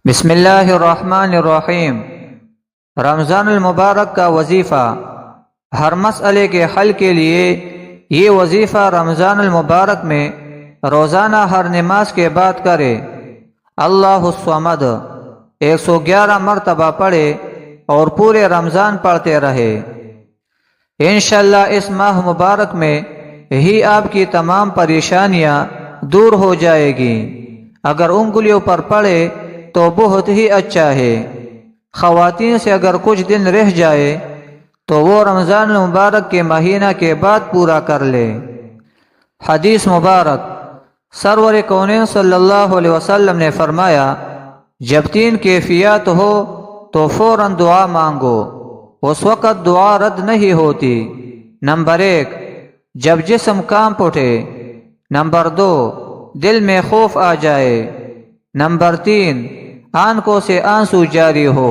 بسم اللہ الرحمن الرحیم۔ رمضان المبارک کا وظیفہ۔ ہر مسئلے کے حل کے لیے یہ وظیفہ رمضان المبارک میں روزانہ ہر نماز کے بعد کرے۔ اللہ الصمد 111 مرتبہ پڑھے اور پورے رمضان پڑھتے رہے۔ انشاءاللہ اس ماہ مبارک میں ہی آپ کی تمام پریشانیاں دور ہو جائے گی۔ اگر انگلیوں پر پڑھے تو بہت ہی اچھا ہے۔ خواتین سے اگر کچھ دن رہ جائے تو وہ رمضان المبارک کے مہینہ کے بعد پورا کر لے۔ حدیث مبارک، سرور کونین صلی اللہ علیہ وسلم نے فرمایا، جب 3 کیفیات ہو تو فوراً دعا مانگو، اس وقت دعا رد نہیں ہوتی۔ نمبر 1، جب جسم کانپ اٹھے۔ نمبر 2، دل میں خوف آ جائے۔ نمبر 3، آنکھوں سے آنسو جاری ہو۔